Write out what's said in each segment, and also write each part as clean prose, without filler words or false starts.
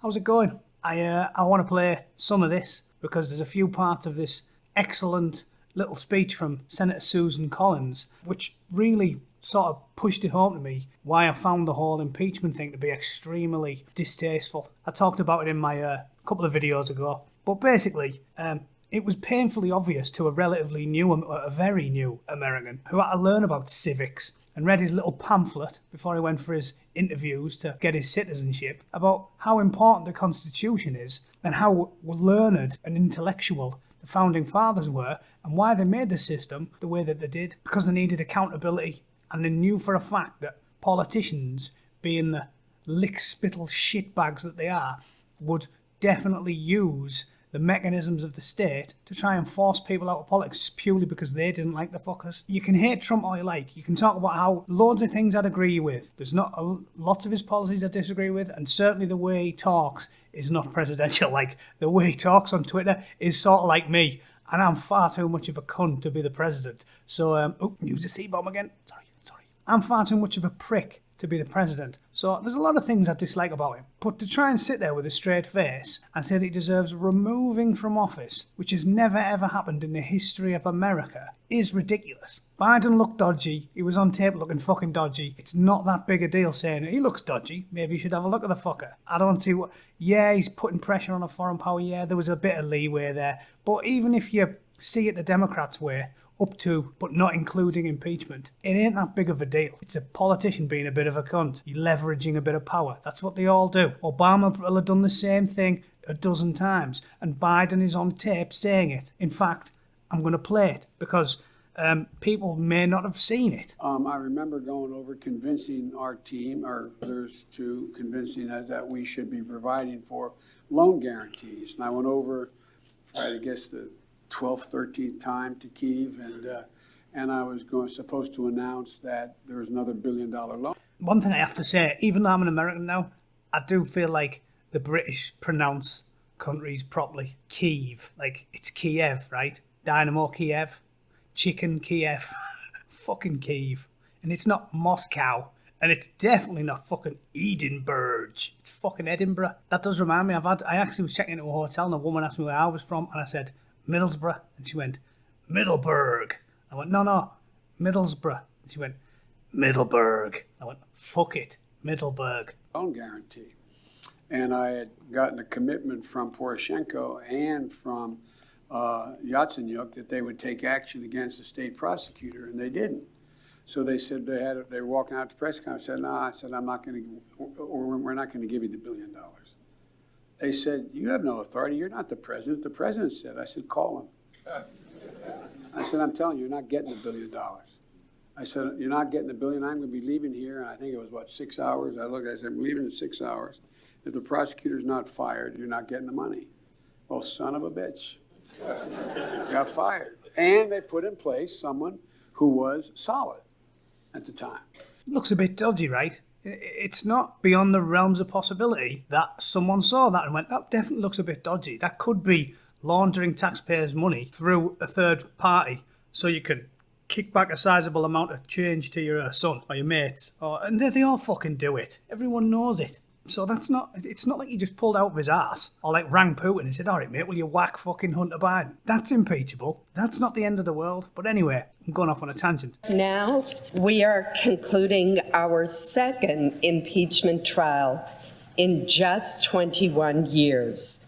how's it going? I want to play some of this because there's a few parts of this excellent little speech from Senator Susan Collins which really sort of pushed it home to me why I found the whole impeachment thing to be extremely distasteful. I talked about it in my couple of videos ago, but basically it was painfully obvious to a relatively new, a very new American who had to learn about civics and read his little pamphlet before he went for his interviews to get his citizenship about how important the Constitution is and how learned and intellectual the Founding Fathers were and why they made the system the way that they did, because they needed accountability, and they knew for a fact that politicians, being the lick-spittle shitbags that they are, would definitely use the mechanisms of the state to try and force people out of politics purely because they didn't like the fuckers. You can hate Trump all you like. You can talk about how loads of things I'd agree with. There's not lots of his policies I disagree with, and certainly the way he talks is not presidential. Like, the way he talks on Twitter is sort of like me, and I'm far too much of a cunt to be the president. So, use the C-bomb again. Sorry. I'm far too much of a prick to be the president. So there's a lot of things I dislike about him. But to try and sit there with a straight face and say that he deserves removing from office, which has never ever happened in the history of America, is ridiculous. Biden looked dodgy. He was on tape looking fucking dodgy. It's not that big a deal saying he looks dodgy. Maybe you should have a look at the fucker. I don't see what... Yeah, he's putting pressure on a foreign power. Yeah, there was a bit of leeway there. But even if you see it the Democrats' way, up to, but not including impeachment, it ain't that big of a deal. It's a politician being a bit of a cunt. You're leveraging a bit of power. That's what they all do. Obama will have done the same thing a dozen times, and Biden is on tape saying it. In fact, I'm going to play it because people may not have seen it. I remember going over convincing our team, or others, to convincing us that we should be providing for loan guarantees. And I went over, I guess, the 12th, 13th time to Kyiv, and I was supposed to announce that there was another $1 billion loan. One thing I have to say, even though I'm an American now, I do feel like the British pronounce countries properly. Kyiv, like it's Kiev, right? Dynamo Kiev, chicken Kiev, fucking Kyiv. And it's not Moscow, and it's definitely not fucking Edinburgh. It's fucking Edinburgh. That does remind me, I actually was checking into a hotel and a woman asked me where I was from, and I said, Middlesbrough, and she went, Middleburg. I went, no, Middlesbrough. And she went, Middleburg. I went, fuck it, Middleburg. Loan guarantee. And I had gotten a commitment from Poroshenko and from Yatsenyuk that they would take action against the state prosecutor, and they didn't. So they said they were walking out to press conference. I said, no, I'm not going to, or we're not going to give you the $1 billion. They said, you have no authority. You're not the president. The president said. I said, call him. I said, I'm telling you, you're not getting the $1 billion. I said, you're not getting the $1 billion. I'm going to be leaving here. And I think it was, 6 hours? I said, I'm leaving in 6 hours. If the prosecutor's not fired, you're not getting the money. Well, son of a bitch. Got fired. And they put in place someone who was solid at the time. Looks a bit dodgy, right? It's not beyond the realms of possibility that someone saw that and went, that definitely looks a bit dodgy. That could be laundering taxpayers' money through a third party so you can kick back a sizable amount of change to your son or your mates. And they all fucking do it. Everyone knows it. So it's not like he just pulled out of his ass or like rang Putin and said, all right, mate, will you whack fucking Hunter Biden? That's impeachable. That's not the end of the world. But anyway, I'm going off on a tangent. Now we are concluding our second impeachment trial in just 21 years.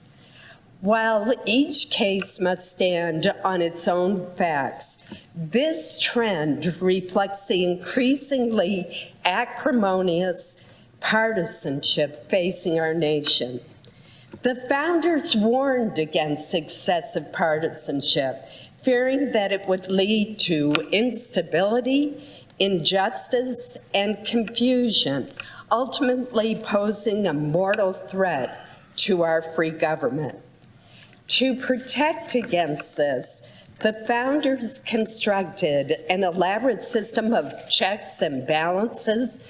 While each case must stand on its own facts, this trend reflects the increasingly acrimonious partisanship facing our nation. The founders warned against excessive partisanship, fearing that it would lead to instability, injustice, and confusion, ultimately posing a mortal threat to our free government. To protect against this, the founders constructed an elaborate system of checks and balances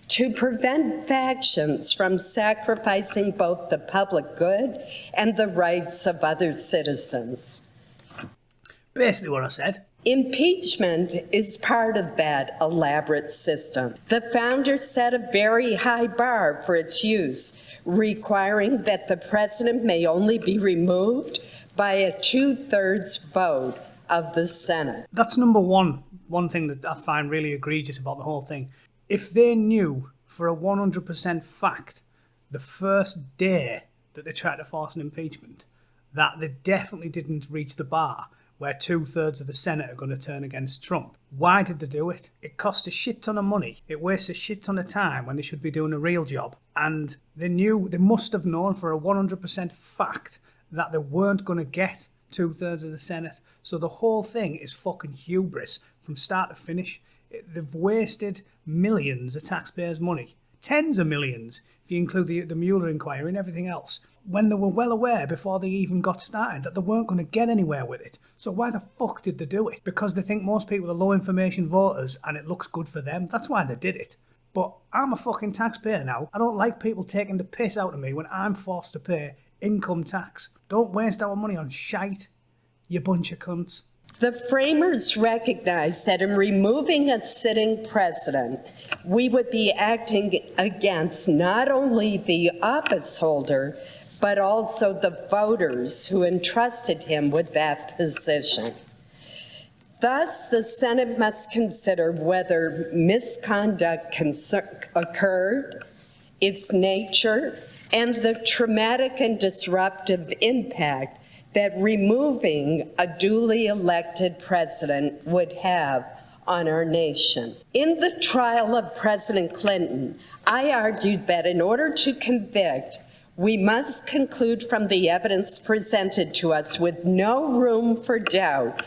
to prevent factions from sacrificing both the public good and the rights of other citizens. Basically what I said. Impeachment is part of that elaborate system. The founders set a very high bar for its use, requiring that the president may only be removed by a 2/3 vote of the Senate. That's number one thing that I find really egregious about the whole thing. If they knew for a 100% fact the first day that they tried to force an impeachment that they definitely didn't reach the bar where 2/3 of the Senate are going to turn against Trump, why did they do it? It cost a shit ton of money. It wastes a shit ton of time when they should be doing a real job. And they must have known for a 100% fact that they weren't going to get 2/3 of the Senate. So the whole thing is fucking hubris from start to finish. They've wasted millions of taxpayers' money. Tens of millions, if you include the Mueller inquiry and everything else, when they were well aware before they even got started that they weren't going to get anywhere with it. So why the fuck did they do it? Because they think most people are low information voters and it looks good for them. That's why they did it. But I'm a fucking taxpayer now. I don't like people taking the piss out of me when I'm forced to pay income tax. Don't waste our money on shite, you bunch of cunts. The framers recognized that in removing a sitting president, we would be acting against not only the office holder, but also the voters who entrusted him with that position. Thus, the Senate must consider whether misconduct occurred, its nature, and the traumatic and disruptive impact that removing a duly elected president would have on our nation. In the trial of President Clinton, I argued that in order to convict, we must conclude from the evidence presented to us with no room for doubt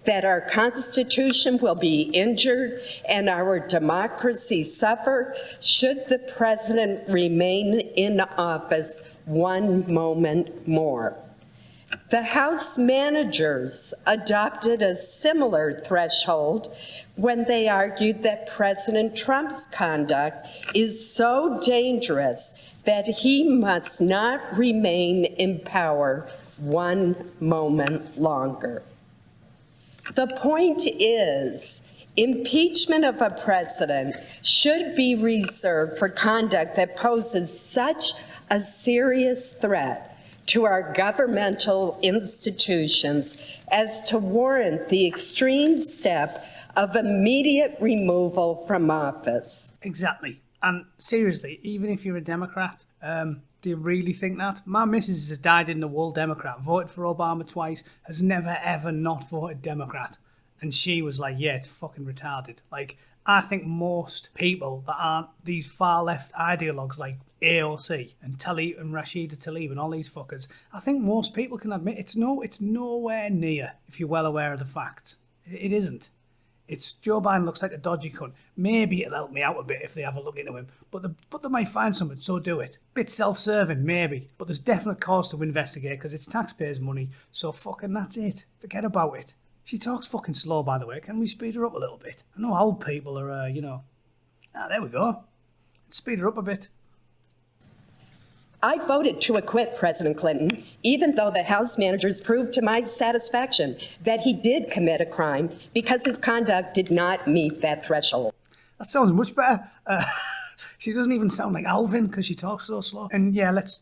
that our Constitution will be injured and our democracy suffer should the president remain in office one moment more. The House managers adopted a similar threshold when they argued that President Trump's conduct is so dangerous that he must not remain in power one moment longer. The point is, impeachment of a president should be reserved for conduct that poses such a serious threat to our governmental institutions as to warrant the extreme step of immediate removal from office. Exactly. And seriously, even if you're a Democrat, do you really think that? My missus is a dyed-in-the-wool Democrat, voted for Obama twice, has never ever not voted Democrat. And she was like, yeah, it's fucking retarded. Like, I think most people that aren't these far-left ideologues like AOC and Tlaib and Rashida Tlaib and all these fuckers, I think most people can admit it's nowhere near, if you're well aware of the facts. It isn't. It's Joe Biden looks like a dodgy cunt. Maybe it'll help me out a bit if they have a look into him. But they might find something, so do it. Bit self-serving, maybe. But there's definite cause to investigate because it's taxpayers' money. So fucking that's it. Forget about it. She talks fucking slow, by the way. Can we speed her up a little bit? I know old people are, there we go. Let's speed her up a bit. I voted to acquit President Clinton, even though the House managers proved to my satisfaction that he did commit a crime because his conduct did not meet that threshold. That sounds much better. She doesn't even sound like Alvin because she talks so slow. And yeah, let's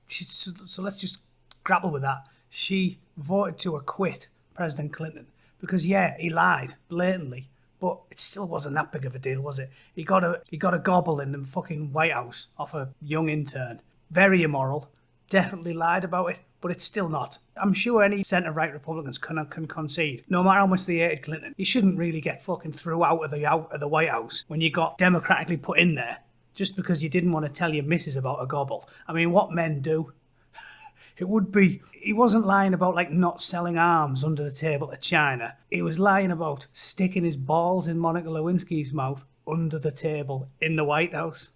just grapple with that. She voted to acquit President Clinton because, yeah, he lied blatantly. But it still wasn't that big of a deal, was it? He got a gobble in the fucking White House off a young intern. Very immoral. Definitely lied about it, but it's still not. I'm sure any centre-right Republicans can concede, no matter how much they hated Clinton, you shouldn't really get fucking thrown out of the White House when you got democratically put in there just because you didn't want to tell your missus about a gobble. I mean, what men do? It would be, he wasn't lying about like not selling arms under the table to China. He was lying about sticking his balls in Monica Lewinsky's mouth under the table in the White House.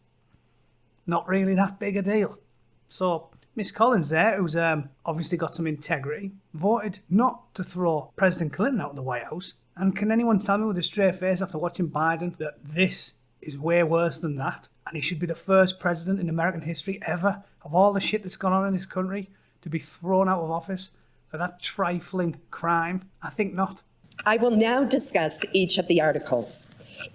Not really that big a deal. So Miss Collins there, who's obviously got some integrity, voted not to throw President Clinton out of the White House. And can anyone tell me with a straight face after watching Biden that this is way worse than that? And he should be the first president in American history ever, of all the shit that's gone on in this country, to be thrown out of office for that trifling crime? I think not. I will now discuss each of the articles.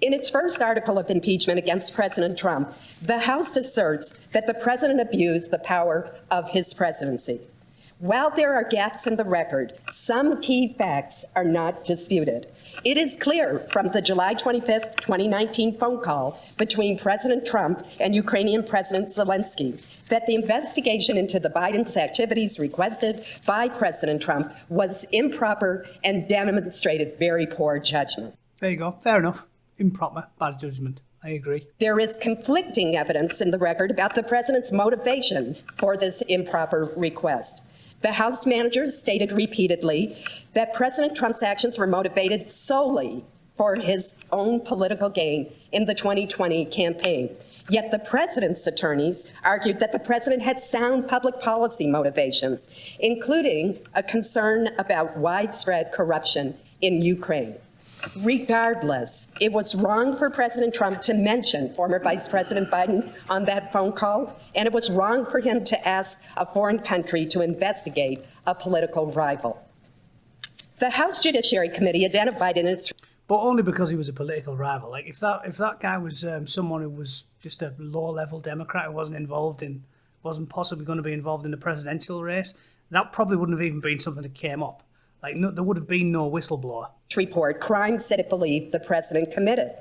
In its first article of impeachment against President Trump, the House asserts that the president abused the power of his presidency. While there are gaps in the record, some key facts are not disputed. It is clear from the July 25th, 2019 phone call between President Trump and Ukrainian President Zelensky that the investigation into the Biden's activities requested by President Trump was improper and demonstrated very poor judgment. There you go. Fair enough. Improper, bad judgment. I agree. There is conflicting evidence in the record about the president's motivation for this improper request. The House managers stated repeatedly that President Trump's actions were motivated solely for his own political gain in the 2020 campaign. Yet the president's attorneys argued that the president had sound public policy motivations, including a concern about widespread corruption in Ukraine. Regardless, it was wrong for President Trump to mention former Vice President Biden on that phone call, and it was wrong for him to ask a foreign country to investigate a political rival. The House Judiciary Committee identified in its... But only because he was a political rival. Like, if that guy was someone who was just a low-level Democrat who wasn't possibly going to be involved in the presidential race, that probably wouldn't have even been something that came up. Like, no, there would have been no whistleblower. Report crimes that it believed the president committed.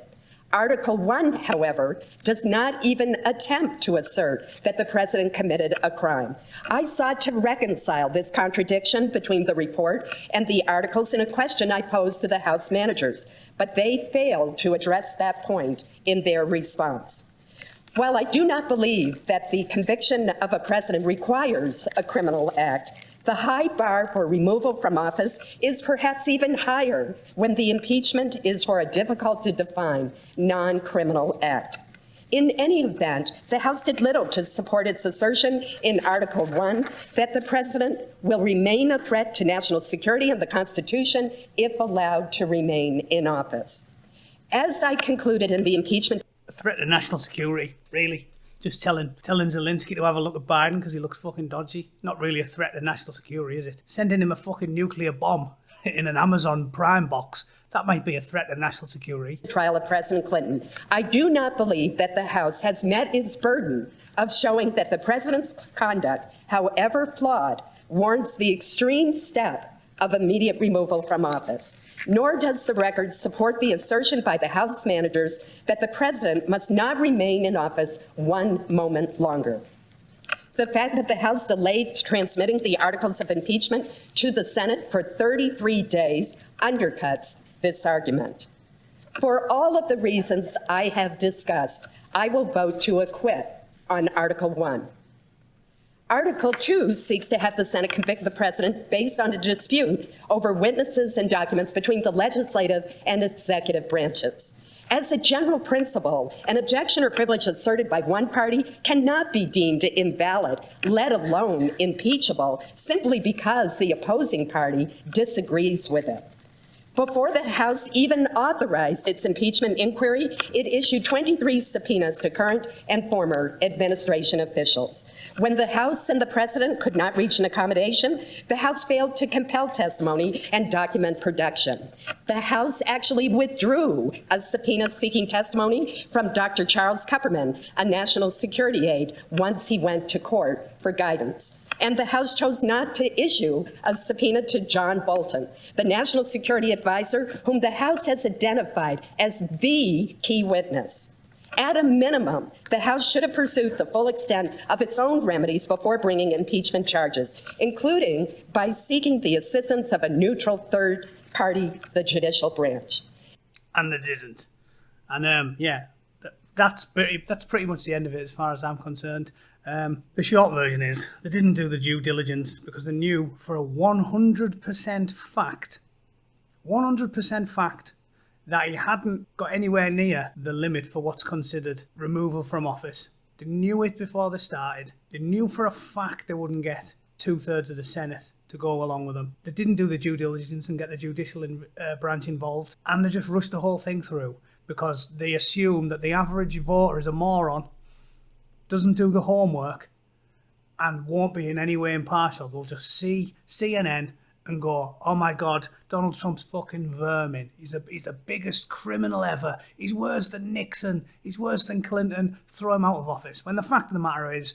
Article 1, however, does not even attempt to assert that the president committed a crime. I sought to reconcile this contradiction between the report and the articles in a question I posed to the House managers, but they failed to address that point in their response. While I do not believe that the conviction of a president requires a criminal act, the high bar for removal from office is perhaps even higher when the impeachment is for a difficult-to-define non-criminal act. In any event, the House did little to support its assertion in Article 1 that the president will remain a threat to national security and the Constitution if allowed to remain in office. As I concluded in the impeachment... A threat to national security, really? Just telling Zelensky to have a look at Biden because he looks fucking dodgy. Not really a threat to national security, is it? Sending him a fucking nuclear bomb in an Amazon Prime box, that might be a threat to national security. Trial of President Clinton. I do not believe that the House has met its burden of showing that the president's conduct, however flawed, warrants the extreme step of immediate removal from office. Nor does the record support the assertion by the House managers that the president must not remain in office one moment longer. The fact that the House delayed transmitting the articles of impeachment to the Senate for 33 days undercuts this argument. For all of the reasons I have discussed, I will vote to acquit on Article 1. Article 2 seeks to have the Senate convict the president based on a dispute over witnesses and documents between the legislative and executive branches. As a general principle, an objection or privilege asserted by one party cannot be deemed invalid, let alone impeachable, simply because the opposing party disagrees with it. Before the House even authorized its impeachment inquiry, it issued 23 subpoenas to current and former administration officials. When the House and the President could not reach an accommodation, the House failed to compel testimony and document production. The House actually withdrew a subpoena seeking testimony from Dr. Charles Kupperman, a national security aide, once he went to court for guidance. And the House chose not to issue a subpoena to John Bolton, the national security advisor whom the House has identified as the key witness. At a minimum, the House should have pursued the full extent of its own remedies before bringing impeachment charges, including by seeking the assistance of a neutral third party, the judicial branch. And they didn't. And that's pretty much the end of it as far as I'm concerned. The short version is they didn't do the due diligence because they knew for a 100% fact that he hadn't got anywhere near the limit for what's considered removal from office. They knew it before they started. They knew for a fact they wouldn't get 2/3 of the Senate to go along with them. They didn't do the due diligence and get the judicial branch involved, and they just rushed the whole thing through because they assume that the average voter is a moron, doesn't do the homework, and won't be in any way impartial. They'll just see CNN and go, oh my God, Donald Trump's fucking vermin. He's the biggest criminal ever. He's worse than Nixon. He's worse than Clinton. Throw him out of office. When the fact of the matter is,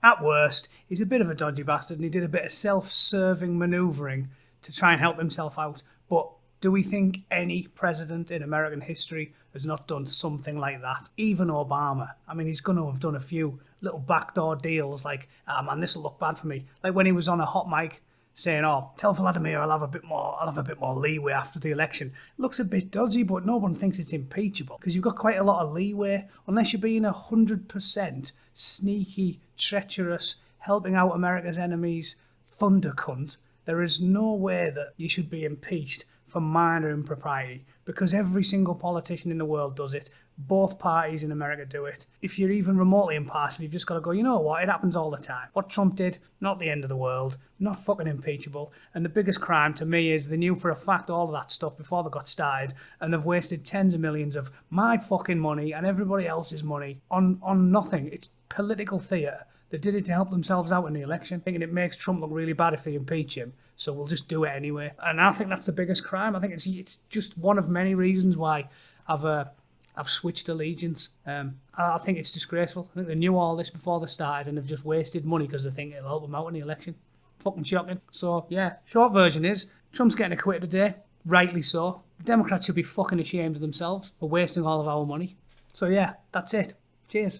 at worst, he's a bit of a dodgy bastard and he did a bit of self-serving manoeuvring to try and help himself out. But do we think any president in American history has not done something like that? Even Obama. I mean, he's going to have done a few little backdoor deals like, man, this will look bad for me. Like when he was on a hot mic saying, oh, tell Vladimir I'll have a bit more leeway after the election. It looks a bit dodgy, but no one thinks it's impeachable because you've got quite a lot of leeway unless you're being 100% sneaky, treacherous, helping out America's enemies, thunder cunt. There is no way that you should be impeached for minor impropriety because every single politician in the world does it. Both parties in America do it. If you're even remotely impartial, you've just got to go, you know what, it happens all the time. What Trump did, not the end of the world, not fucking impeachable. And the biggest crime to me is they knew for a fact all of that stuff before they got started and they've wasted tens of millions of my fucking money and everybody else's money on nothing. It's political theatre. They did it to help themselves out in the election, thinking it makes Trump look really bad if they impeach him, so we'll just do it anyway. And I think that's the biggest crime. I think it's just one of many reasons why I've switched allegiance. I think it's disgraceful. I think they knew all this before they started and they've just wasted money because they think it'll help them out in the election. Fucking shocking. So, yeah, short version is Trump's getting acquitted today, rightly so. The Democrats should be fucking ashamed of themselves for wasting all of our money. So, yeah, that's it. Cheers.